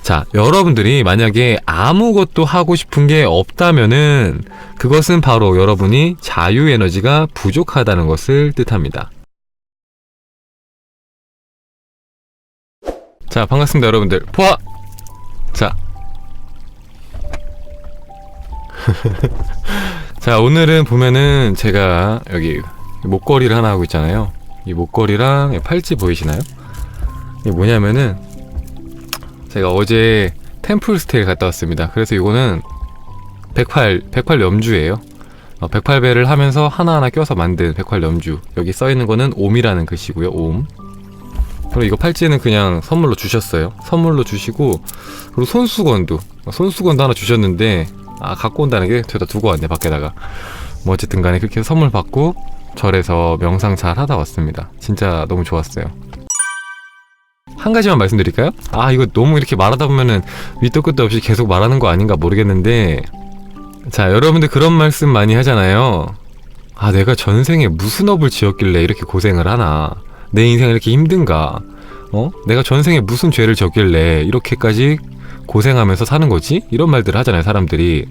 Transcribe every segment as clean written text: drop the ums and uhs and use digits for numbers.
자, 여러분들이 만약에 아무것도 하고 싶은 게 없다면은 그것은 바로 여러분이 자유에너지가 부족하다는 것을 뜻합니다. 자, 반갑습니다, 여러분들. 포화! 자. 자, 오늘은 보면은 제가 여기 목걸이를 하나 하고 있잖아요. 이 목걸이랑 팔찌 보이시나요? 이게 뭐냐면은 제가 어제 템플스테이를 갔다 왔습니다. 그래서 이거는 108 염주예요. 108배를 하면서 하나하나 껴서 만든 108 염주. 여기 써있는 거는 옴이라는 글씨고요. 옴. 그리고 이거 팔찌는 그냥 선물로 주셨어요. 선물로 주시고, 그리고 손수건도 하나 주셨는데 갖고 온다는 게 저다 두고 왔네, 밖에다가. 뭐 어쨌든 간에 그렇게 선물 받고 절에서 명상 잘 하다 왔습니다. 진짜 너무 좋았어요. 한 가지만 말씀드릴까요? 이거 너무 이렇게 말하다 보면은 밑도 끝도 없이 계속 말하는 거 아닌가 모르겠는데, 자, 여러분들 그런 말씀 많이 하잖아요. 내가 전생에 무슨 업을 지었길래 이렇게 고생을 하나, 내 인생이 이렇게 힘든가, 내가 전생에 무슨 죄를 졌길래 이렇게까지 고생하면서 사는 거지? 이런 말들을 하잖아요, 사람들이.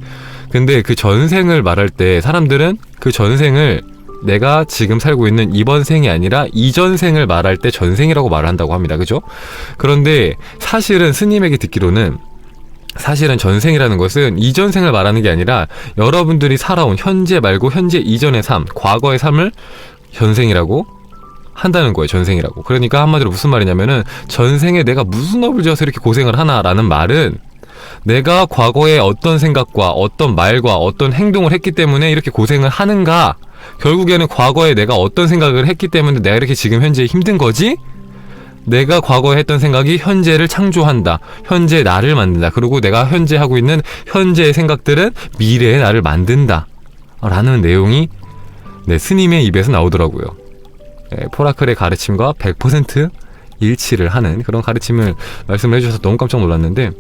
근데 그 전생을 말할 때 사람들은 그 전생을 내가 지금 살고 있는 이번 생이 아니라 이전 생을 말할 때 전생이라고 말을 한다고 합니다. 그죠? 그런데 사실은 스님에게 듣기로는, 사실은 전생이라는 것은 이전 생을 말하는 게 아니라 여러분들이 살아온 현재 말고 현재 이전의 삶, 과거의 삶을 전생이라고 한다는 거예요. 전생이라고. 그러니까 한마디로 무슨 말이냐면은, 전생에 내가 무슨 업을 지어서 이렇게 고생을 하나라는 말은, 내가 과거에 어떤 생각과 어떤 말과 어떤 행동을 했기 때문에 이렇게 고생을 하는가, 결국에는 과거에 내가 어떤 생각을 했기 때문에 내가 이렇게 지금 현재 힘든 거지? 내가 과거에 했던 생각이 현재를 창조한다. 현재 나를 만든다. 그리고 내가 현재 하고 있는 현재의 생각들은 미래의 나를 만든다. 라는 내용이 스님의 입에서 나오더라고요. 포라클의 가르침과 100% 일치를 하는 그런 가르침을 말씀을 해주셔서 너무 깜짝 놀랐는데,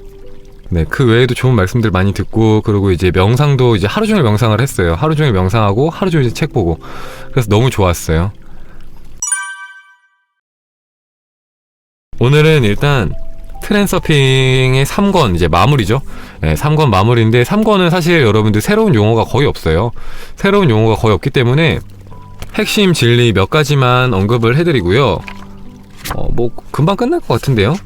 그 외에도 좋은 말씀들 많이 듣고, 그리고 이제 명상도 이제 하루 종일 명상을 했어요. 하루 종일 명상하고 하루 종일 책 보고. 그래서 너무 좋았어요. 오늘은 일단 트랜서핑의 3권 이제 마무리죠. 3권 마무리인데, 3권은 사실 여러분들 새로운 용어가 거의 없어요. 새로운 용어가 거의 없기 때문에 핵심 진리 몇 가지만 언급을 해드리고요. 뭐 금방 끝날 것 같은데요.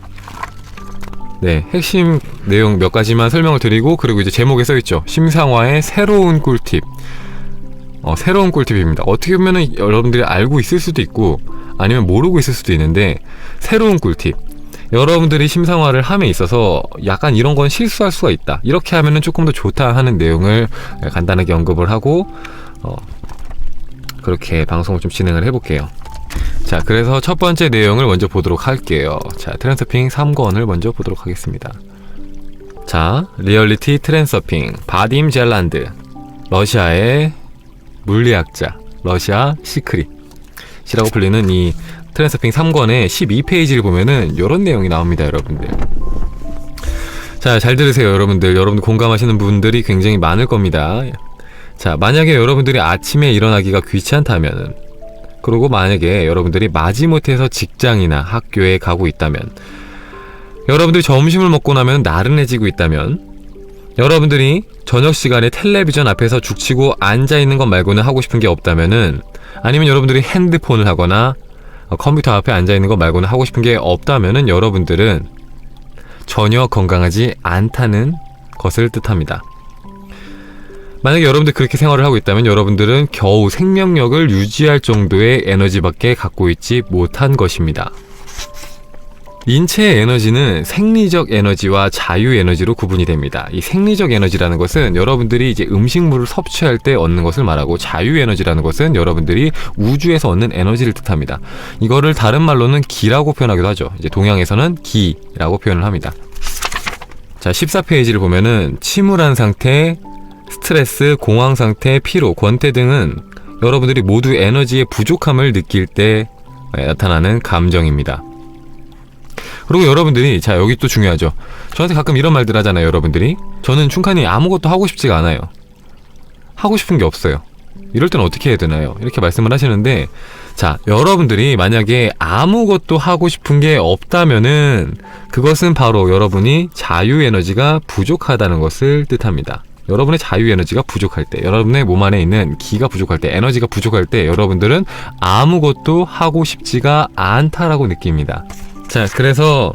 핵심 내용 몇 가지만 설명을 드리고, 그리고 이제 제목에 써있죠. 심상화의 새로운 꿀팁. 새로운 꿀팁입니다. 어떻게 보면은 여러분들이 알고 있을 수도 있고 아니면 모르고 있을 수도 있는데, 새로운 꿀팁. 여러분들이 심상화를 함에 있어서 약간 이런 건 실수할 수가 있다, 이렇게 하면은 조금 더 좋다 하는 내용을 간단하게 언급을 하고 그렇게 방송을 좀 진행을 해볼게요. 자, 그래서 첫 번째 내용을 먼저 보도록 할게요. 자, 트랜서핑 3권을 먼저 보도록 하겠습니다. 자, 리얼리티 트랜서핑, 바딤 젤란드, 러시아의 물리학자, 러시아 시크릿이라고 불리는 이 트랜서핑 3권의 12페이지를 보면은 이런 내용이 나옵니다, 여러분들. 자, 잘 들으세요, 여러분들. 여러분들 공감하시는 분들이 굉장히 많을 겁니다. 자, 만약에 여러분들이 아침에 일어나기가 귀찮다면은, 그리고 만약에 여러분들이 마지못해서 직장이나 학교에 가고 있다면, 여러분들이 점심을 먹고 나면 나른해지고 있다면, 여러분들이 저녁 시간에 텔레비전 앞에서 죽치고 앉아있는 것 말고는 하고 싶은 게 없다면은, 아니면 여러분들이 핸드폰을 하거나 컴퓨터 앞에 앉아있는 것 말고는 하고 싶은 게 없다면은, 여러분들은 전혀 건강하지 않다는 것을 뜻합니다. 만약에 여러분들 그렇게 생활을 하고 있다면 여러분들은 겨우 생명력을 유지할 정도의 에너지밖에 갖고 있지 못한 것입니다. 인체의 에너지는 생리적 에너지와 자유 에너지로 구분이 됩니다. 이 생리적 에너지라는 것은 여러분들이 이제 음식물을 섭취할 때 얻는 것을 말하고, 자유 에너지라는 것은 여러분들이 우주에서 얻는 에너지를 뜻합니다. 이거를 다른 말로는 기라고 표현하기도 하죠. 이제 동양에서는 기라고 표현을 합니다. 자, 14페이지를 보면은 침울한 상태, 스트레스, 공황 상태, 피로, 권태 등은 여러분들이 모두 에너지의 부족함을 느낄 때 나타나는 감정입니다. 그리고 여러분들이, 자, 여기 또 중요하죠. 저한테 가끔 이런 말들 하잖아요, 여러분들이. 저는 충칸이 아무것도 하고 싶지가 않아요. 하고 싶은 게 없어요. 이럴 때는 어떻게 해야 되나요? 이렇게 말씀을 하시는데, 자, 여러분들이 만약에 아무것도 하고 싶은 게 없다면은 그것은 바로 여러분이 자유 에너지가 부족하다는 것을 뜻합니다. 여러분의 자유 에너지가 부족할 때, 여러분의 몸 안에 있는 기가 부족할 때, 에너지가 부족할 때 여러분들은 아무것도 하고 싶지가 않다라고 느낍니다. 자, 그래서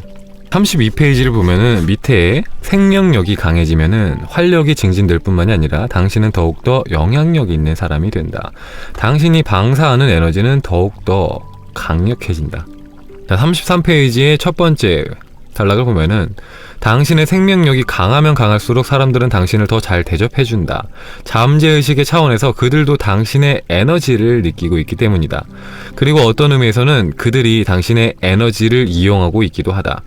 32페이지를 보면은 밑에 생명력이 강해지면은 활력이 증진될 뿐만이 아니라 당신은 더욱더 영향력 있는 사람이 된다. 당신이 방사하는 에너지는 더욱더 강력해진다. 자, 33페이지의 첫 번째 단락을 보면은 당신의 생명력이 강하면 강할수록 사람들은 당신을 더 잘 대접해준다. 잠재의식의 차원에서 그들도 당신의 에너지를 느끼고 있기 때문이다. 그리고 어떤 의미에서는 그들이 당신의 에너지를 이용하고 있기도 하다.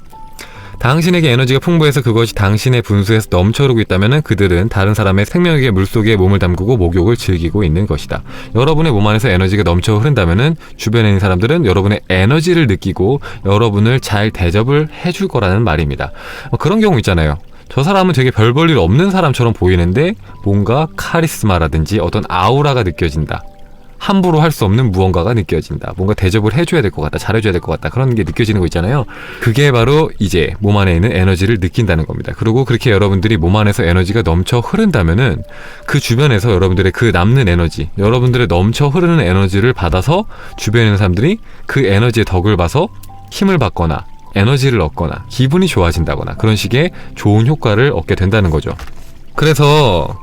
당신에게 에너지가 풍부해서 그것이 당신의 분수에서 넘쳐흐르고 있다면 그들은 다른 사람의 생명력의 물속에 몸을 담그고 목욕을 즐기고 있는 것이다. 여러분의 몸 안에서 에너지가 넘쳐 흐른다면 주변에 있는 사람들은 여러분의 에너지를 느끼고 여러분을 잘 대접을 해줄 거라는 말입니다. 그런 경우 있잖아요. 저 사람은 되게 별 볼 일 없는 사람처럼 보이는데 뭔가 카리스마라든지 어떤 아우라가 느껴진다. 함부로 할 수 없는 무언가가 느껴진다. 뭔가 대접을 해줘야 될 것 같다. 잘해줘야 될 것 같다. 그런 게 느껴지는 거 있잖아요. 그게 바로 이제 몸 안에 있는 에너지를 느낀다는 겁니다. 그리고 그렇게 여러분들이 몸 안에서 에너지가 넘쳐 흐른다면은 그 주변에서 여러분들의 그 남는 에너지, 여러분들의 넘쳐 흐르는 에너지를 받아서 주변에 있는 사람들이 그 에너지의 덕을 봐서 힘을 받거나 에너지를 얻거나 기분이 좋아진다거나 그런 식의 좋은 효과를 얻게 된다는 거죠. 그래서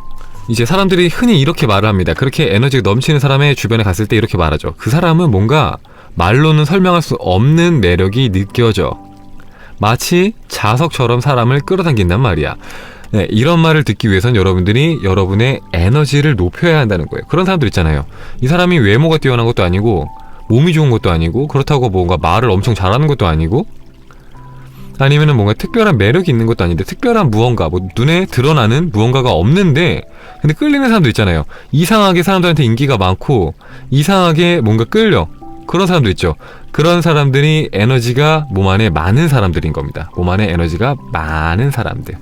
이제 사람들이 흔히 이렇게 말을 합니다. 그렇게 에너지가 넘치는 사람의 주변에 갔을 때 이렇게 말하죠. 그 사람은 뭔가 말로는 설명할 수 없는 매력이 느껴져. 마치 자석처럼 사람을 끌어당긴단 말이야. 네, 이런 말을 듣기 위해선 여러분들이 여러분의 에너지를 높여야 한다는 거예요. 그런 사람들 있잖아요. 이 사람이 외모가 뛰어난 것도 아니고 몸이 좋은 것도 아니고 그렇다고 뭔가 말을 엄청 잘하는 것도 아니고 아니면은 뭔가 특별한 매력이 있는 것도 아닌데 특별한 무언가, 뭐 눈에 드러나는 무언가가 없는데 근데 끌리는 사람도 있잖아요. 이상하게 사람들한테 인기가 많고 이상하게 뭔가 끌려. 그런 사람도 있죠. 그런 사람들이 에너지가 몸 안에 많은 사람들인 겁니다. 몸 안에 에너지가 많은 사람들.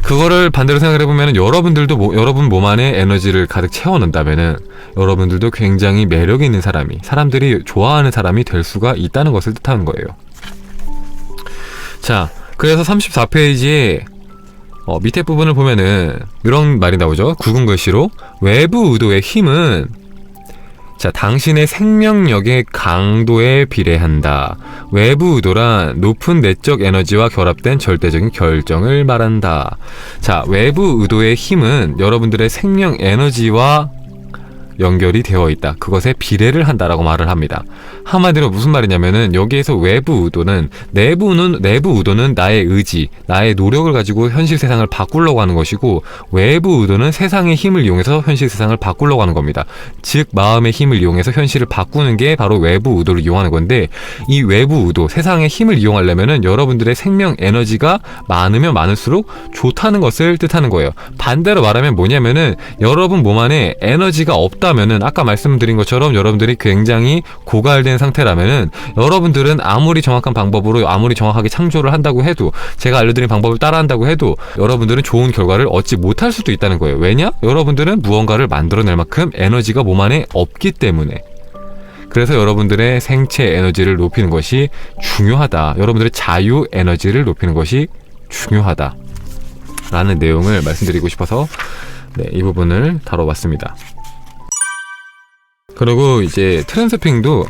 그거를 반대로 생각을 해보면 여러분들도 여러분 몸 안에 에너지를 가득 채워놓는다면은 여러분들도 굉장히 매력 있는 사람들이 좋아하는 사람이 될 수가 있다는 것을 뜻하는 거예요. 자, 그래서 34페이지에 밑에 부분을 보면은 이런 말이 나오죠. 굵은 글씨로 외부 의도의 힘은 자, 당신의 생명력의 강도에 비례한다. 외부 의도란 높은 내적 에너지와 결합된 절대적인 결정을 말한다. 자, 외부 의도의 힘은 여러분들의 생명 에너지와 연결이 되어 있다. 그것에 비례를 한다라고 말을 합니다. 한마디로 무슨 말이냐면은 여기에서 외부 의도는 내부 의도는 나의 의지, 나의 노력을 가지고 현실 세상을 바꾸려고 하는 것이고 외부 의도는 세상의 힘을 이용해서 현실 세상을 바꾸려고 하는 겁니다. 즉 마음의 힘을 이용해서 현실을 바꾸는 게 바로 외부 의도를 이용하는 건데 이 외부 의도, 세상의 힘을 이용하려면은 여러분들의 생명 에너지가 많으면 많을수록 좋다는 것을 뜻하는 거예요. 반대로 말하면 뭐냐면은 여러분 몸 안에 에너지가 없다면은 아까 말씀드린 것처럼 여러분들이 굉장히 고갈된 상태라면은 여러분들은 아무리 정확한 방법으로 아무리 정확하게 창조를 한다고 해도 제가 알려드린 방법을 따라한다고 해도 여러분들은 좋은 결과를 얻지 못할 수도 있다는 거예요. 왜냐? 여러분들은 무언가를 만들어낼 만큼 에너지가 몸 안에 없기 때문에. 그래서 여러분들의 생체 에너지를 높이는 것이 중요하다. 여러분들의 자유 에너지를 높이는 것이 중요하다. 라는 내용을 말씀드리고 싶어서 이 부분을 다뤄봤습니다. 그리고 이제 트랜서핑도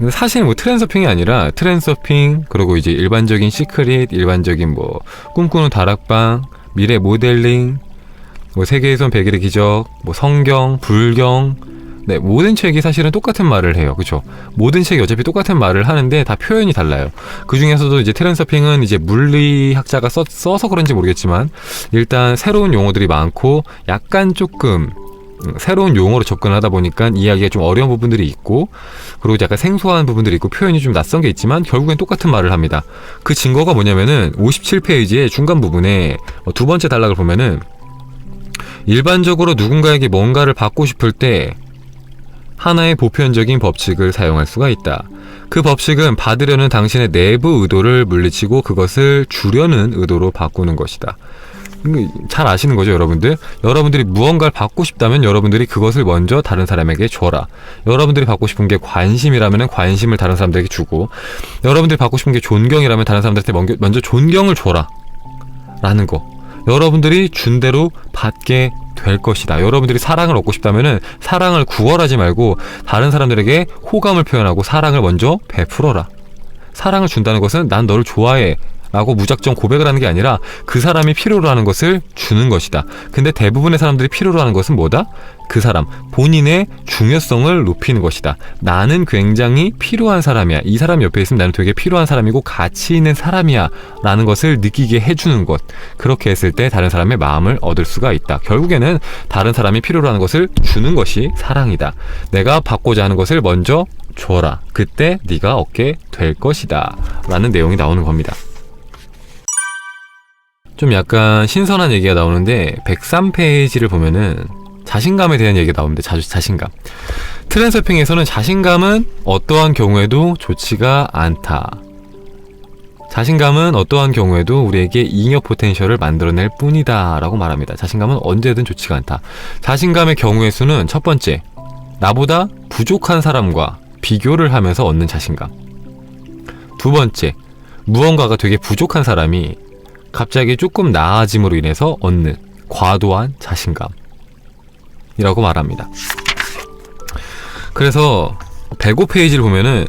사실 뭐 트랜서핑이 아니라 트랜서핑 그리고 이제 일반적인 시크릿, 일반적인 뭐 꿈꾸는 다락방, 미래 모델링, 뭐 세계에선 100일의 기적, 뭐 성경, 불경, 모든 책이 사실은 똑같은 말을 해요. 그쵸? 모든 책이 어차피 똑같은 말을 하는데 다 표현이 달라요. 그 중에서도 이제 트랜서핑은 이제 물리학자가 써서 그런지 모르겠지만 일단 새로운 용어들이 많고 약간 조금 새로운 용어로 접근을 하다 보니까 이해하기가 좀 어려운 부분들이 있고 그리고 약간 생소한 부분들이 있고 표현이 좀 낯선 게 있지만 결국엔 똑같은 말을 합니다. 그 증거가 뭐냐면은 57페이지의 중간 부분에 두 번째 단락을 보면은 일반적으로 누군가에게 뭔가를 받고 싶을 때 하나의 보편적인 법칙을 사용할 수가 있다. 그 법칙은 받으려는 당신의 내부 의도를 물리치고 그것을 주려는 의도로 바꾸는 것이다. 잘 아시는 거죠, 여러분들? 여러분들이 무언가를 받고 싶다면 여러분들이 그것을 먼저 다른 사람에게 줘라. 여러분들이 받고 싶은 게 관심이라면 관심을 다른 사람들에게 주고, 여러분들이 받고 싶은 게 존경이라면 다른 사람들한테 먼저 존경을 줘라 라는 거. 여러분들이 준 대로 받게 될 것이다. 여러분들이 사랑을 얻고 싶다면 사랑을 구걸하지 말고 다른 사람들에게 호감을 표현하고 사랑을 먼저 베풀어라. 사랑을 준다는 것은 난 너를 좋아해 라고 무작정 고백을 하는 게 아니라 그 사람이 필요로 하는 것을 주는 것이다. 근데 대부분의 사람들이 필요로 하는 것은 뭐다? 그 사람 본인의 중요성을 높이는 것이다. 나는 굉장히 필요한 사람이야. 이 사람 옆에 있으면 나는 되게 필요한 사람이고 가치 있는 사람이야 라는 것을 느끼게 해주는 것. 그렇게 했을 때 다른 사람의 마음을 얻을 수가 있다. 결국에는 다른 사람이 필요로 하는 것을 주는 것이 사랑이다. 내가 받고자 하는 것을 먼저 줘라. 그때 네가 얻게 될 것이다 라는 내용이 나오는 겁니다. 좀 약간 신선한 얘기가 나오는데 103페이지를 보면은 자신감에 대한 얘기가 나오는데 자신감. 트랜서핑에서는 자신감은 어떠한 경우에도 좋지가 않다. 자신감은 어떠한 경우에도 우리에게 잉여 포텐셜을 만들어낼 뿐이다 라고 말합니다. 자신감은 언제든 좋지가 않다. 자신감의 경우의 수는 첫 번째, 나보다 부족한 사람과 비교를 하면서 얻는 자신감. 두 번째, 무언가가 되게 부족한 사람이 갑자기 조금 나아짐으로 인해서 얻는 과도한 자신감이라고 말합니다. 그래서 105페이지를 보면은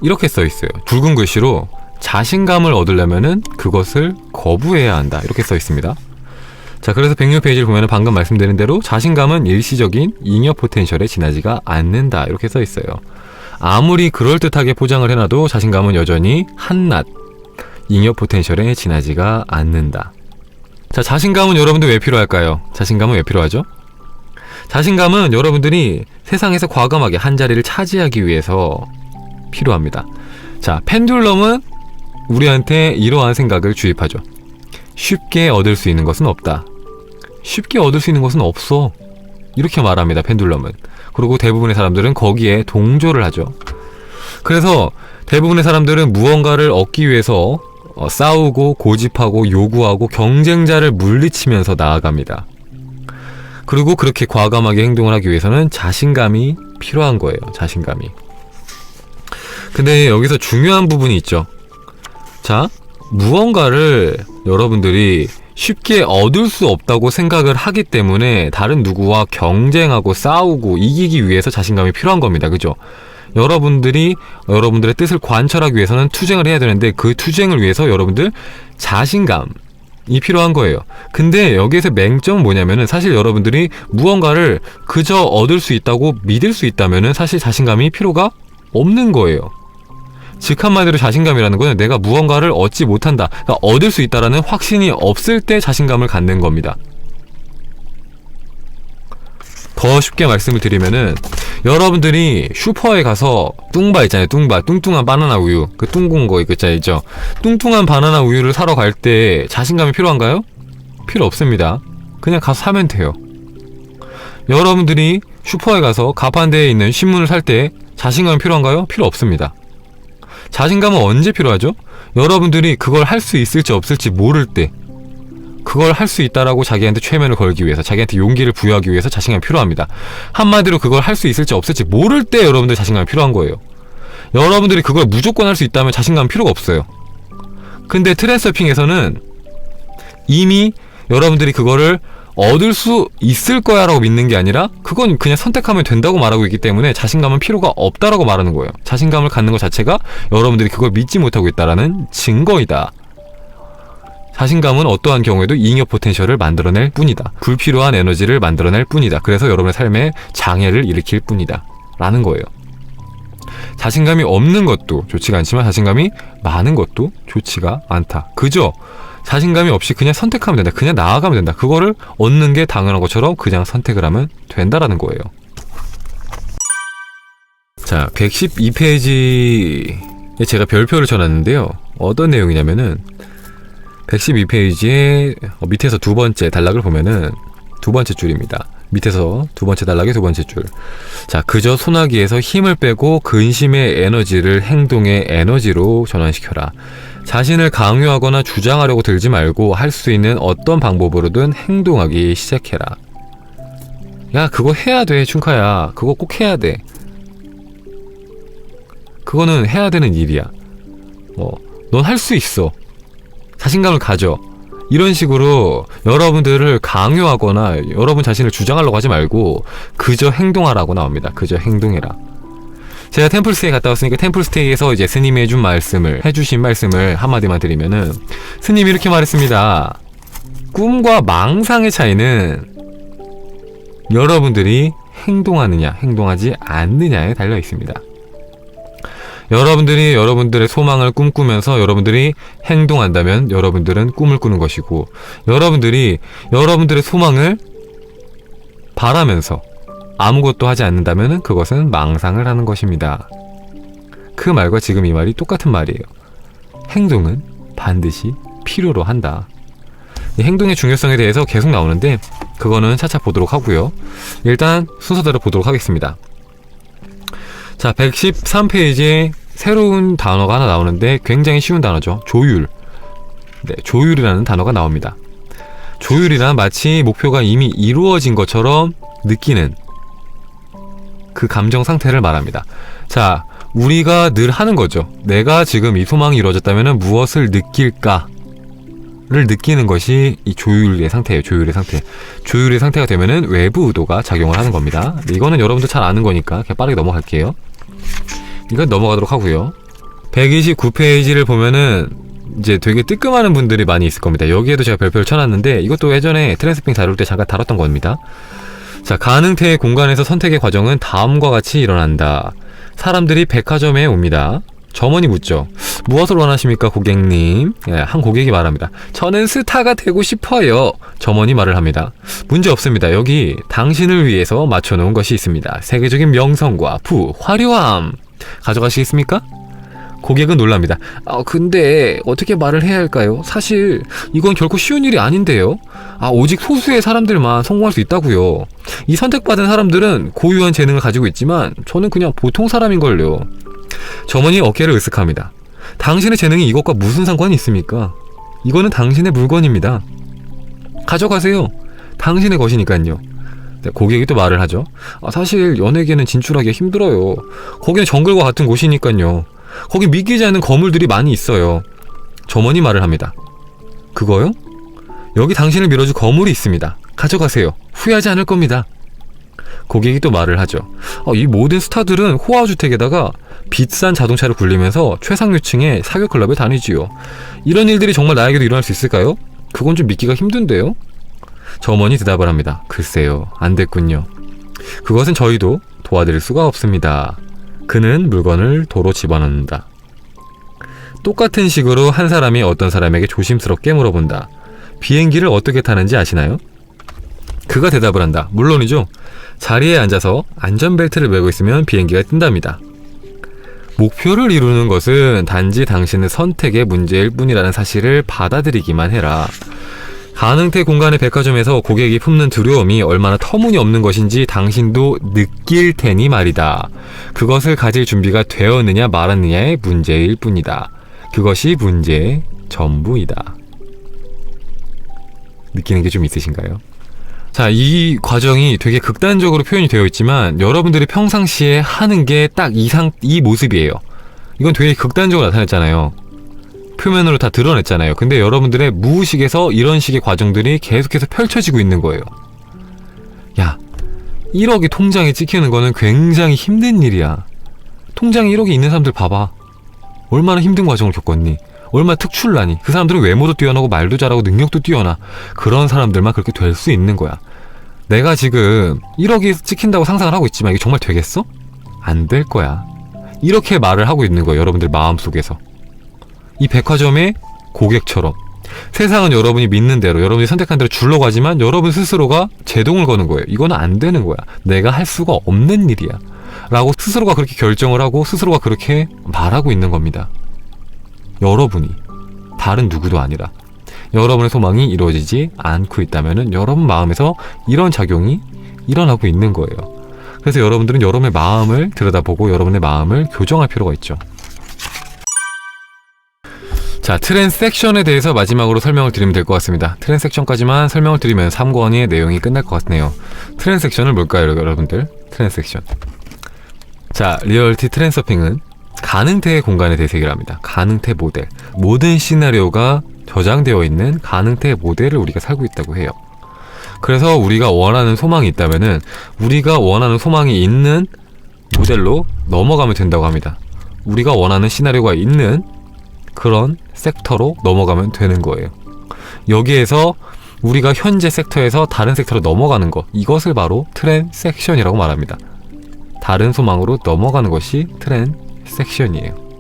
이렇게 써 있어요. 붉은 글씨로 자신감을 얻으려면은 그것을 거부해야 한다 이렇게 써 있습니다. 자, 그래서 106페이지를 보면은 방금 말씀드린 대로 자신감은 일시적인 잉여 포텐셜에 지나지가 않는다 이렇게 써 있어요. 아무리 그럴듯하게 포장을 해놔도 자신감은 여전히 한낱 잉여 포텐셜에 지나지가 않는다. 자, 자신감은 여러분들 왜 필요할까요? 자신감은 왜 필요하죠? 자신감은 여러분들이 세상에서 과감하게 한 자리를 차지하기 위해서 필요합니다. 자, 펜듈럼은 우리한테 이러한 생각을 주입하죠. 쉽게 얻을 수 있는 것은 없다. 쉽게 얻을 수 있는 것은 없어. 이렇게 말합니다, 펜듈럼은. 그리고 대부분의 사람들은 거기에 동조를 하죠. 그래서 대부분의 사람들은 무언가를 얻기 위해서 싸우고 고집하고 요구하고 경쟁자를 물리치면서 나아갑니다. 그리고 그렇게 과감하게 행동을 하기 위해서는 자신감이 필요한 거예요. 자신감이. 근데 여기서 중요한 부분이 있죠. 자, 무언가를 여러분들이 쉽게 얻을 수 없다고 생각을 하기 때문에 다른 누구와 경쟁하고 싸우고 이기기 위해서 자신감이 필요한 겁니다. 그죠? 여러분들이 여러분들의 뜻을 관철하기 위해서는 투쟁을 해야 되는데 그 투쟁을 위해서 여러분들 자신감이 필요한 거예요. 근데 여기에서 맹점은 뭐냐면은 사실 여러분들이 무언가를 그저 얻을 수 있다고 믿을 수 있다면은 사실 자신감이 필요가 없는 거예요. 즉 한마디로 자신감이라는 거는 내가 무언가를 얻지 못한다, 그러니까 얻을 수 있다라는 확신이 없을 때 자신감을 갖는 겁니다. 더 쉽게 말씀을 드리면은 여러분들이 슈퍼에 가서 뚱바 있잖아요. 뚱뚱한 바나나 우유, 그 뚱근 거 있죠. 뚱뚱한 바나나 우유를 사러 갈 때 자신감이 필요한가요? 필요 없습니다. 그냥 가서 사면 돼요. 여러분들이 슈퍼에 가서 가판대에 있는 신문을 살 때 자신감이 필요한가요? 필요 없습니다. 자신감은 언제 필요하죠? 여러분들이 그걸 할 수 있을지 없을지 모를 때, 그걸 할 수 있다라고 자기한테 최면을 걸기 위해서, 자기한테 용기를 부여하기 위해서 자신감이 필요합니다. 한마디로 그걸 할 수 있을지 없을지 모를 때 여러분들 자신감이 필요한 거예요. 여러분들이 그걸 무조건 할 수 있다면 자신감은 필요가 없어요. 근데 트랜서핑에서는 이미 여러분들이 그거를 얻을 수 있을 거야 라고 믿는 게 아니라 그건 그냥 선택하면 된다고 말하고 있기 때문에 자신감은 필요가 없다라고 말하는 거예요. 자신감을 갖는 것 자체가 여러분들이 그걸 믿지 못하고 있다라는 증거이다. 자신감은 어떠한 경우에도 잉여 포텐셜을 만들어낼 뿐이다. 불필요한 에너지를 만들어낼 뿐이다. 그래서 여러분의 삶에 장애를 일으킬 뿐이다 라는 거예요. 자신감이 없는 것도 좋지가 않지만 자신감이 많은 것도 좋지가 않다. 그저 자신감이 없이 그냥 선택하면 된다. 그냥 나아가면 된다. 그거를 얻는 게 당연한 것처럼 그냥 선택을 하면 된다라는 거예요. 자, 112페이지에 제가 별표를 쳐놨는데요. 어떤 내용이냐면은 112페이지에 밑에서 두 번째 단락을 보면은 두 번째 줄입니다. 밑에서 두 번째 단락의 두 번째 줄. 자, 그저 소나기에서 힘을 빼고 근심의 에너지를 행동의 에너지로 전환시켜라. 자신을 강요하거나 주장하려고 들지 말고 할 수 있는 어떤 방법으로든 행동하기 시작해라. 야, 그거 해야 돼, 춘카야. 그거 꼭 해야 돼. 그거는 해야 되는 일이야. 넌 할 수 있어. 자신감을 가져. 이런 식으로 여러분들을 강요하거나 여러분 자신을 주장하려고 하지 말고 그저 행동하라고 나옵니다. 그저 행동해라. 제가 템플스테이 갔다 왔으니까 템플스테이에서 이제 스님이 해주신 말씀을 한마디만 드리면은, 스님이 이렇게 말했습니다. 꿈과 망상의 차이는 여러분들이 행동하느냐 행동하지 않느냐에 달려 있습니다. 여러분들이 여러분들의 소망을 꿈꾸면서 여러분들이 행동한다면 여러분들은 꿈을 꾸는 것이고, 여러분들이 여러분들의 소망을 바라면서 아무것도 하지 않는다면 그것은 망상을 하는 것입니다. 그 말과 지금 이 말이 똑같은 말이에요. 행동은 반드시 필요로 한다. 이 행동의 중요성에 대해서 계속 나오는데 그거는 차차 보도록 하고요. 일단 순서대로 보도록 하겠습니다. 자, 113페이지에 새로운 단어가 하나 나오는데 굉장히 쉬운 단어죠. 조율. 네, 조율이라는 단어가 나옵니다. 조율이란 마치 목표가 이미 이루어진 것처럼 느끼는 그 감정 상태를 말합니다. 자, 우리가 늘 하는 거죠. 내가 지금 이 소망이 이루어졌다면 무엇을 느낄까를 느끼는 것이 이 조율의 상태예요. 조율의 상태. 조율의 상태가 되면은 외부 의도가 작용을 하는 겁니다. 이거는 여러분들 잘 아는 거니까 그냥 빠르게 넘어갈게요. 이건 넘어가도록 하고요. 129페이지를 보면은 이제 되게 뜨끔하는 분들이 많이 있을 겁니다. 여기에도 제가 별표를 쳐놨는데 이것도 예전에 트랜스핑 다룰 때 잠깐 다뤘던 겁니다. 자, 가능태의 공간에서 선택의 과정은 다음과 같이 일어난다. 사람들이 백화점에 옵니다. 점원이 묻죠. 무엇을 원하십니까, 고객님? 한 고객이 말합니다. 저는 스타가 되고 싶어요. 점원이 말을 합니다. 문제 없습니다. 여기 당신을 위해서 맞춰놓은 것이 있습니다. 세계적인 명성과 화려함. 가져가시겠습니까? 고객은 놀랍니다. 근데 어떻게 말을 해야 할까요? 사실 이건 결코 쉬운 일이 아닌데요. 오직 소수의 사람들만 성공할 수 있다고요. 이 선택받은 사람들은 고유한 재능을 가지고 있지만 저는 그냥 보통 사람인걸요. 점원이 어깨를 으쓱합니다. 당신의 재능이 이것과 무슨 상관이 있습니까? 이거는 당신의 물건입니다. 가져가세요. 당신의 것이니까요. 네, 고객이 또 말을 하죠. 사실 연예계는 진출하기가 힘들어요. 거기는 정글과 같은 곳이니까요. 거기 믿기지 않는 거물들이 많이 있어요. 점원이 말을 합니다. 그거요? 여기 당신을 밀어줄 거물이 있습니다. 가져가세요. 후회하지 않을 겁니다. 고객이 또 말을 하죠. 이 모든 스타들은 호화주택에다가 비싼 자동차를 굴리면서 최상류층의 사교클럽에 다니지요. 이런 일들이 정말 나에게도 일어날 수 있을까요? 그건 좀 믿기가 힘든데요? 점원이 대답을 합니다. 글쎄요, 안 됐군요. 그것은 저희도 도와드릴 수가 없습니다. 그는 물건을 도로 집어넣는다. 똑같은 식으로 한 사람이 어떤 사람에게 조심스럽게 물어본다. 비행기를 어떻게 타는지 아시나요? 그가 대답을 한다. 물론이죠. 자리에 앉아서 안전벨트를 매고 있으면 비행기가 뜬답니다. 목표를 이루는 것은 단지 당신의 선택의 문제일 뿐이라는 사실을 받아들이기만 해라. 가능태 공간의 백화점에서 고객이 품는 두려움이 얼마나 터무니없는 것인지 당신도 느낄 테니 말이다. 그것을 가질 준비가 되었느냐 말았느냐의 문제일 뿐이다. 그것이 문제의 전부이다. 느끼는 게 좀 있으신가요? 자, 이 과정이 되게 극단적으로 표현이 되어 있지만 여러분들이 평상시에 하는 게 딱 이 모습이에요. 이건 되게 극단적으로 나타냈잖아요. 표면으로 다 드러냈잖아요. 근데 여러분들의 무의식에서 이런 식의 과정들이 계속해서 펼쳐지고 있는 거예요. 야, 1억이 통장에 찍히는 거는 굉장히 힘든 일이야. 통장에 1억이 있는 사람들 봐봐. 얼마나 힘든 과정을 겪었니? 얼마나 특출나니? 그 사람들은 외모도 뛰어나고 말도 잘하고 능력도 뛰어나. 그런 사람들만 그렇게 될 수 있는 거야. 내가 지금 1억이 찍힌다고 상상을 하고 있지만 이게 정말 되겠어? 안 될 거야. 이렇게 말을 하고 있는 거예요. 여러분들 마음속에서. 이 백화점의 고객처럼 세상은 여러분이 믿는 대로 여러분이 선택한 대로 굴러가지만 여러분 스스로가 제동을 거는 거예요. 이거는 안 되는 거야. 내가 할 수가 없는 일이야 라고 스스로가 그렇게 결정을 하고 스스로가 그렇게 말하고 있는 겁니다. 여러분이, 다른 누구도 아니라 여러분의 소망이 이루어지지 않고 있다면 여러분 마음에서 이런 작용이 일어나고 있는 거예요. 그래서 여러분들은 여러분의 마음을 들여다보고 여러분의 마음을 교정할 필요가 있죠. 자, 트랜섹션에 대해서 마지막으로 설명을 드리면 될 것 같습니다. 트랜섹션까지만 설명을 드리면 3권의 내용이 끝날 것 같네요. 트랜섹션은 뭘까요, 여러분들? 트랜섹션. 자, 리얼티 트랜서핑은 가능태의 공간의 대세기를 합니다. 가능태 모델. 모든 시나리오가 저장되어 있는 가능태 모델을 우리가 살고 있다고 해요. 그래서 우리가 원하는 소망이 있다면은 우리가 원하는 소망이 있는 모델로 넘어가면 된다고 합니다. 우리가 원하는 시나리오가 있는 그런 섹터로 넘어가면 되는 거예요. 여기에서 우리가 현재 섹터에서 다른 섹터로 넘어가는 것, 이것을 바로 트랜섹션이라고 말합니다. 다른 소망으로 넘어가는 것이 트랜섹션이에요.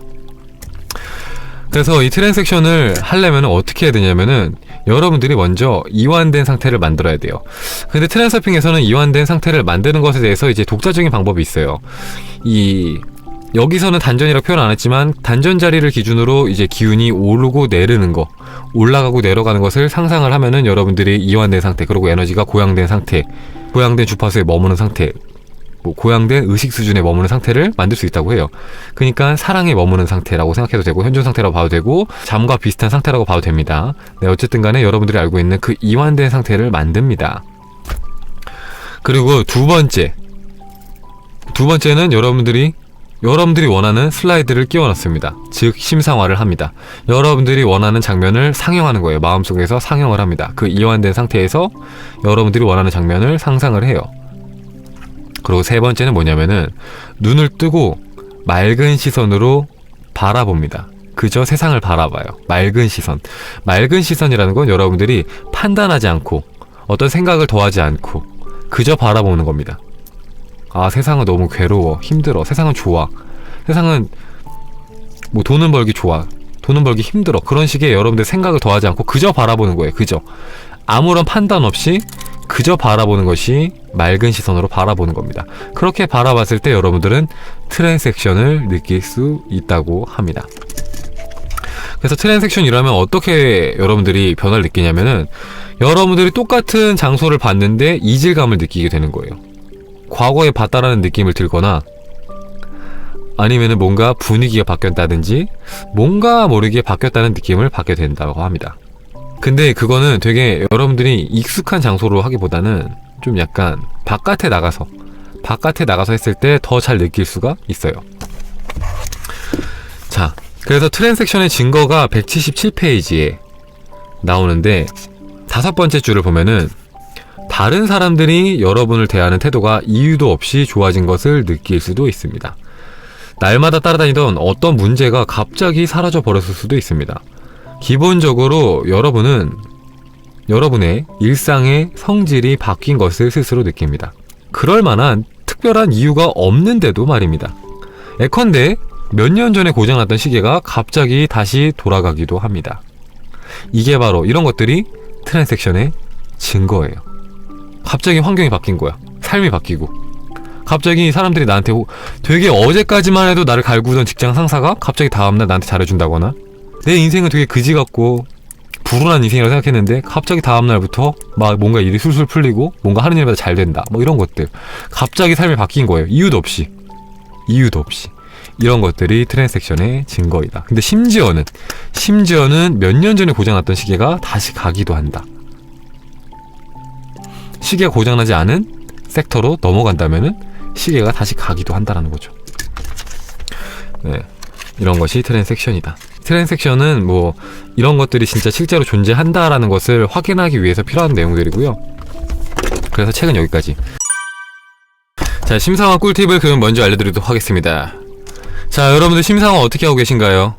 그래서 이 트랜섹션을 하려면 어떻게 해야 되냐면은 여러분들이 먼저 이완된 상태를 만들어야 돼요. 근데 트랜서핑에서는 이완된 상태를 만드는 것에 대해서 이제 독자적인 방법이 있어요. 여기서는 단전이라고 표현 안 했지만 단전 자리를 기준으로 이제 기운이 오르고 내리는 거, 올라가고 내려가는 것을 상상을 하면은 여러분들이 이완된 상태, 그리고 에너지가 고양된 상태, 고양된 주파수에 머무는 상태, 고양된 의식 수준에 머무는 상태를 만들 수 있다고 해요. 그러니까 사랑에 머무는 상태라고 생각해도 되고 현존 상태라고 봐도 되고 잠과 비슷한 상태라고 봐도 됩니다. 네, 어쨌든 간에 여러분들이 알고 있는 그 이완된 상태를 만듭니다. 그리고 두 번째는 여러분들이 원하는 슬라이드를 끼워 넣습니다. 즉 심상화를 합니다. 여러분들이 원하는 장면을 상영하는 거예요. 마음속에서 상영을 합니다. 그 이완된 상태에서 여러분들이 원하는 장면을 상상을 해요. 그리고 세 번째는 뭐냐면은 눈을 뜨고 맑은 시선으로 바라봅니다. 그저 세상을 바라봐요. 맑은 시선. 맑은 시선이라는 건 여러분들이 판단하지 않고 어떤 생각을 더하지 않고 그저 바라보는 겁니다. 아, 세상은 너무 괴로워, 힘들어, 세상은 좋아, 세상은 뭐 돈은 벌기 좋아, 돈은 벌기 힘들어, 그런 식의 여러분들 생각을 더하지 않고 그저 바라보는 거예요. 그저 아무런 판단 없이 그저 바라보는 것이 맑은 시선으로 바라보는 겁니다. 그렇게 바라봤을 때 여러분들은 트랜섹션을 느낄 수 있다고 합니다. 그래서 트랜섹션이라면 어떻게 여러분들이 변화를 느끼냐면은 여러분들이 똑같은 장소를 봤는데 이질감을 느끼게 되는 거예요. 과거에 봤다라는 느낌을 들거나 아니면은 뭔가 분위기가 바뀌었다든지 뭔가 모르게 바뀌었다는 느낌을 받게 된다고 합니다. 근데 그거는 되게 여러분들이 익숙한 장소로 하기보다는 좀 약간 바깥에 나가서 했을 때 더 잘 느낄 수가 있어요. 자, 그래서 트랜섹션의 증거가 177페이지에 나오는데 5번째 줄을 보면은 다른 사람들이 여러분을 대하는 태도가 이유도 없이 좋아진 것을 느낄 수도 있습니다. 날마다 따라다니던 어떤 문제가 갑자기 사라져 버렸을 수도 있습니다. 기본적으로 여러분의 일상의 성질이 바뀐 것을 스스로 느낍니다. 그럴 만한 특별한 이유가 없는데도 말입니다. 예컨대 몇 년 전에 고장났던 시계가 갑자기 다시 돌아가기도 합니다. 이게 바로 이런 것들이 트랜섹션의 증거예요. 갑자기 환경이 바뀐 거야. 삶이 바뀌고 갑자기 사람들이 나한테 되게 어제까지만 해도 나를 갈구던 직장 상사가 갑자기 다음날 나한테 잘해준다거나, 내 인생은 되게 그지 같고 불운한 인생이라고 생각했는데 갑자기 다음날부터 막 뭔가 일이 술술 풀리고 뭔가 하는 일마다 잘 된다, 뭐 이런 것들. 갑자기 삶이 바뀐 거예요. 이유도 없이 이런 것들이 트랜섹션의 증거이다. 근데 심지어는 몇 년 전에 고장났던 시계가 다시 가기도 한다. 시계가 고장나지 않은 섹터로 넘어간다면은 시계가 다시 가기도 한다라는 거죠. 네, 이런 것이 트랜섹션이다. 트랜섹션은 뭐 이런 것들이 진짜 실제로 존재한다라는 것을 확인하기 위해서 필요한 내용들이고요. 그래서 책은 여기까지. 자, 심상화 꿀팁을 그럼 먼저 알려드리도록 하겠습니다. 자, 여러분들 심상화 어떻게 하고 계신가요?